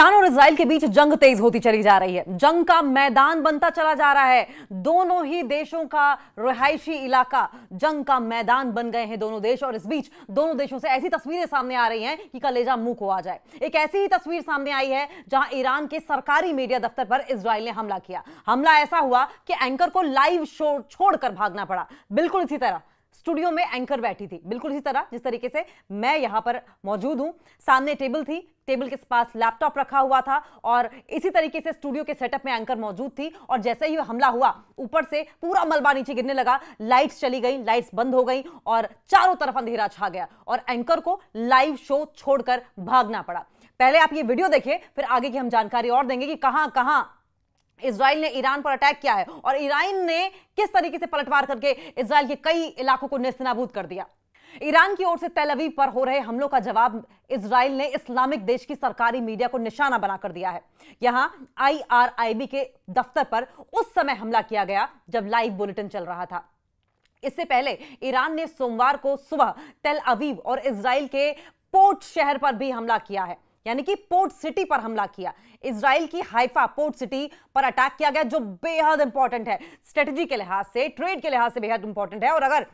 Iran और Israel के बीच जंग तेज होती चली जा रही है। जंग का मैदान बनता चला जा रहा है। दोनों ही देशों का रिहायशी इलाका जंग का मैदान बन गए हैं दोनों देश। और इस बीच दोनों देशों से ऐसी तस्वीरें सामने आ रही हैं कि कलेजा मुंह को आ जाए। एक ऐसी ही तस्वीर सामने आई है जहां ईरान के सरकारी मीडिया दफ्तर पर इजराइल ने हमला किया। हमला ऐसा हुआ कि एंकर को लाइव शो छोड़कर भागना पड़ा। बिल्कुल इसी तरह स्टूडियो में एंकर बैठी थी, बिल्कुल इसी तरह जिस तरीके से मैं यहां पर मौजूद हूं। सामने टेबल थी, टेबल के पास लैपटॉप रखा हुआ था और इसी तरीके से स्टूडियो के सेटअप में एंकर मौजूद थी। और जैसे ही हमला हुआ, ऊपर से पूरा मलबा नीचे गिरने लगा, लाइट्स चली गई, लाइट्स बंद हो गई और चारों तरफ अंधेरा छा गया और एंकर को लाइव शो छोड़कर भागना पड़ा। पहले आप ये वीडियो देखिए, फिर आगे की हम जानकारी और देंगे कि कहां कहां इजराइल ने ईरान पर अटैक किया है और ईरान ने किस तरीके से पलटवार करके इजराइल के कई इलाकों को नेस्तनाबूद कर दिया। ईरान की ओर से तेल अवीव पर हो रहे हमलों का जवाब इजराइल ने इस्लामिक देश की सरकारी मीडिया को निशाना बनाकर दिया है। यहां IRIB के दफ्तर पर उस समय हमला किया गया जब लाइव बुलेटिन चल रहा था। इससे पहले ईरान ने सोमवार को सुबह तेल अवीव और इजराइल के पोर्ट शहर पर भी हमला किया है, यानी कि पोर्ट सिटी पर हमला किया। इजराइल की हाइफा पोर्ट सिटी पर अटैक किया गया, जो बेहद इंपॉर्टेंट है, स्ट्रेटजी के लिहाज से, ट्रेड के लिहाज से बेहद इंपॉर्टेंट है। और अगर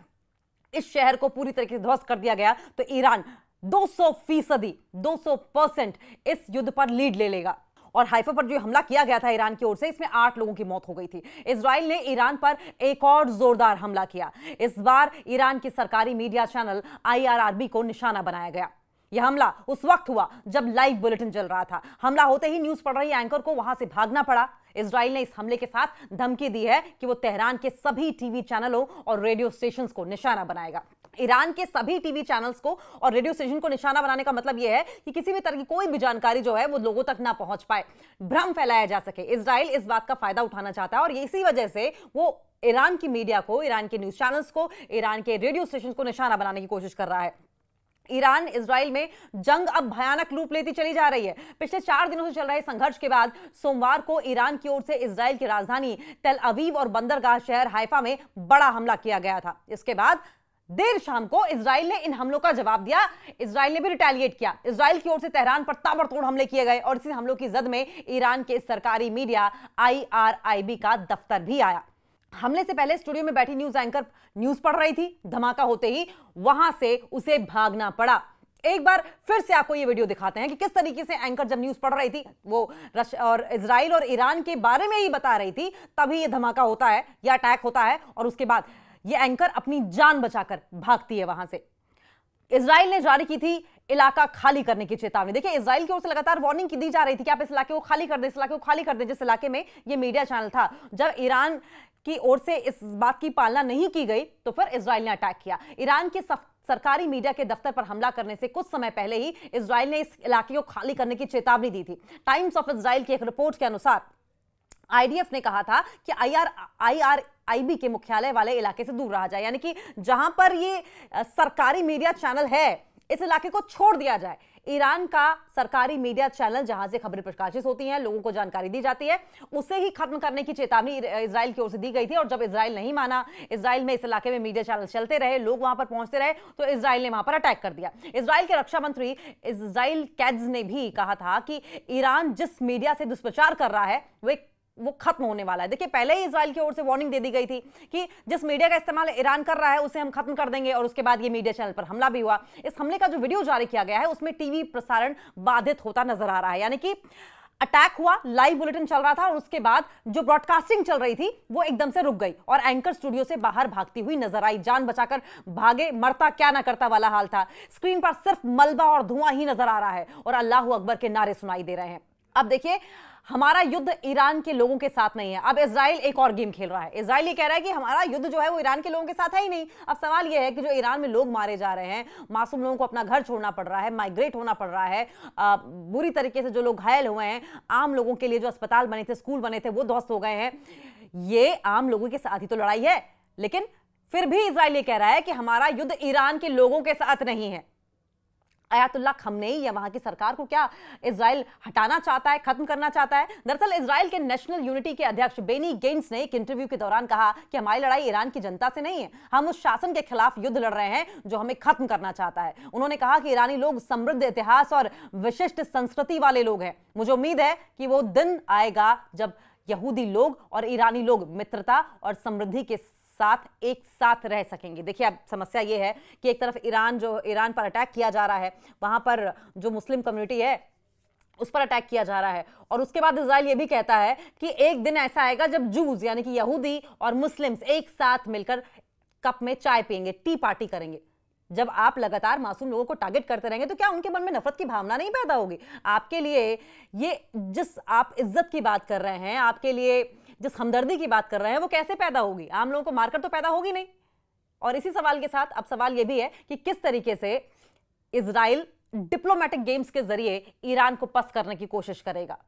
इस शहर को पूरी तरीके से ध्वस्त कर दिया गया तो ईरान 200% इस युद्ध पर लीड ले लेगा। और हाइफा पर जो हमला किया गया था ईरान की ओर से, इसमें 8 लोगों की मौत हो गई थी। इजराइल ने ईरान पर एक और जोरदार हमला किया। इस बार ईरान की सरकारी मीडिया चैनल IRIB को निशाना बनाया गया। यह हमला उस वक्त हुआ जब लाइव बुलेटिन चल रहा था। हमला होते ही न्यूज पढ़ रही एंकर को वहां से भागना पड़ा। इजराइल ने इस हमले के साथ धमकी दी है कि वो तेहरान के सभी टीवी चैनलों और रेडियो स्टेशंस को निशाना बनाएगा। ईरान के सभी टीवी चैनल्स को और रेडियो स्टेशन को निशाना बनाने का मतलब यह है कि किसी भी तरह की कोई भी जानकारी जो है वो लोगों तक ना पहुंच पाए, भ्रम फैलाया जा सके। इजराइल इस बात का फायदा उठाना चाहता है और इसी वजह से वो ईरान की मीडिया को, ईरान के न्यूज चैनल्स को, ईरान के रेडियो स्टेशन को निशाना बनाने की कोशिश कर रहा है। ईरान इजराइल में जंग अब भयानक रूप लेती चली जा रही है। पिछले 4 दिनों से चल रहे संघर्ष के बाद सोमवार को ईरान की ओर से इजराइल की राजधानी तेल अवीव और बंदरगाह शहर हाइफा में बड़ा हमला किया गया था। इसके बाद देर शाम को इजराइल ने इन हमलों का जवाब दिया। इजराइल ने भी रिटेलिएट किया। इजराइल की ओर से तेहरान पर ताबड़तोड़ हमले किए गए और इसी हमलों की जद में ईरान के सरकारी मीडिया IRIB का दफ्तर भी आया। हमले से पहले स्टूडियो में बैठी न्यूज एंकर न्यूज पढ़ रही थी। धमाका होते ही वहां से उसे भागना पड़ा। एक बार फिर से आपको ये वीडियो दिखाते हैं कि किस तरीके से एंकर जब न्यूज पढ़ रही थी, वो और इजराइल और ईरान के बारे में ही बता रही थी, तभी ये धमाका होता है, यह अटैक होता है और उसके बाद ये एंकर अपनी जान बचाकर भागती है वहां से। इजराइल ने जारी की थी इलाका खाली करने की चेतावनी। देखिए, इजराइल की ओर से लगातार वार्निंग दी जा रही थी कि आप इस इलाके को खाली कर दें, इस इलाके को खाली कर दें, जिस इलाके में ये मीडिया चैनल था। जब ईरान की ओर से इस बात की पालना नहीं की गई तो फिर इजराइल ने अटैक किया। ईरान के सरकारी मीडिया के दफ्तर पर हमला करने से कुछ समय पहले ही इजराइल ने इस इलाके को खाली करने की चेतावनी दी थी। टाइम्स ऑफ इजराइल की एक रिपोर्ट के अनुसार IDF ने कहा था कि IRIB के मुख्यालय वाले इलाके से दूर रहा जाए, यानी कि जहां पर ये सरकारी मीडिया चैनल है, इस इलाके को छोड़ दिया जाए। ईरान का सरकारी मीडिया चैनल जहां से खबरें प्रकाशित होती हैं, लोगों को जानकारी दी जाती है, उसे ही खत्म करने की चेतावनी इजराइल की ओर से दी गई थी। और जब इजराइल नहीं माना, इजराइल में इस इलाके में मीडिया चैनल चलते रहे, लोग वहां पर पहुंचते रहे, तो इजराइल ने वहां पर अटैक कर दिया। इजराइल के रक्षा मंत्री इजराइल कैट्ज ने भी कहा था कि ईरान जिस मीडिया से दुष्प्रचार कर रहा है वो खत्म होने वाला है। देखिए, पहले ही इजराइल की ओर से वार्निंग दे दी गई थी कि जिस मीडिया का इस्तेमाल ईरान कर रहा है उसे हम खत्म कर देंगे। और उसके बाद ये मीडिया चैनल पर हमला भी हुआ। इस हमले का जो वीडियो जारी किया गया है उसमें टीवी प्रसारण बाधित होता नजर आ रहा है, यानी कि अटैक हुआ, लाइव बुलेटिन चल रहा था और उसके बाद जो ब्रॉडकास्टिंग चल रही थी वो एकदम से रुक गई और एंकर स्टूडियो से बाहर भागती हुई नजर आई। जान बचाकर भागे, मरता क्या ना करता वाला हाल था। स्क्रीन पर सिर्फ मलबा और धुआं ही नजर आ रहा है और अल्लाहू अकबर के नारे सुनाई दे रहे हैं। अब देखिए, हमारा युद्ध ईरान के लोगों के साथ नहीं है। अब इजराइल एक और गेम खेल रहा है। इजराइल ये कह रहा है कि हमारा युद्ध जो है वो ईरान के लोगों के साथ है ही नहीं। अब सवाल ये है कि जो ईरान में लोग मारे जा रहे हैं, मासूम लोगों को अपना घर छोड़ना पड़ रहा है, माइग्रेट होना पड़ रहा है, बुरी तरीके से जो लोग घायल हुए हैं, आम लोगों के लिए जो अस्पताल बने थे, स्कूल बने थे, वो ध्वस्त हो गए हैं। ये आम लोगों के साथ ही तो लड़ाई है। लेकिन फिर भी इजराइल ये कह रहा है कि हमारा युद्ध ईरान के लोगों के साथ नहीं है। अयातुल्ला खमनेई या वहां की सरकार को क्या इजराइल हटाना चाहता है, खत्म करना चाहता है? दरअसल इजराइल के नेशनल यूनिटी के अध्यक्ष बेनी गेंट्स ने एक इंटरव्यू के दौरान कहा कि हमारी लड़ाई ईरान की जनता से नहीं है, हम उस शासन के खिलाफ युद्ध लड़ रहे हैं जो हमें खत्म करना चाहता है। उन्होंने कहा कि ईरानी लोग समृद्ध इतिहास और विशिष्ट संस्कृति वाले लोग हैं। मुझे उम्मीद है कि वो दिन आएगा जब यहूदी लोग और ईरानी लोग मित्रता और समृद्धि के साथ एक साथ रह सकेंगे। देखिए, अब समस्या ये है कि एक तरफ ईरान पर अटैक किया जा रहा है, वहां पर जो मुस्लिम कम्युनिटी है उस पर अटैक किया जा रहा है, और उसके बाद इजराइल ये भी कहता है कि एक दिन ऐसा आएगा जब जूस यानी कि यहूदी और मुस्लिम्स एक साथ मिलकर कप में चाय पिएंगे, टी पार्टी करेंगे। जब आप लगातार मासूम लोगों को टारगेट करते रहेंगे तो क्या उनके मन में नफरत की भावना नहीं पैदा होगी? आपके लिए ये जिस आप इज्जत की बात कर रहे हैं, आपके लिए जिस हमदर्दी की बात कर रहे हैं, वो कैसे पैदा होगी? आम लोगों को मारकर तो पैदा होगी नहीं। और इसी सवाल के साथ अब सवाल ये भी है कि किस तरीके से इजराइल डिप्लोमेटिक गेम्स के जरिए ईरान को पस्त करने की कोशिश करेगा।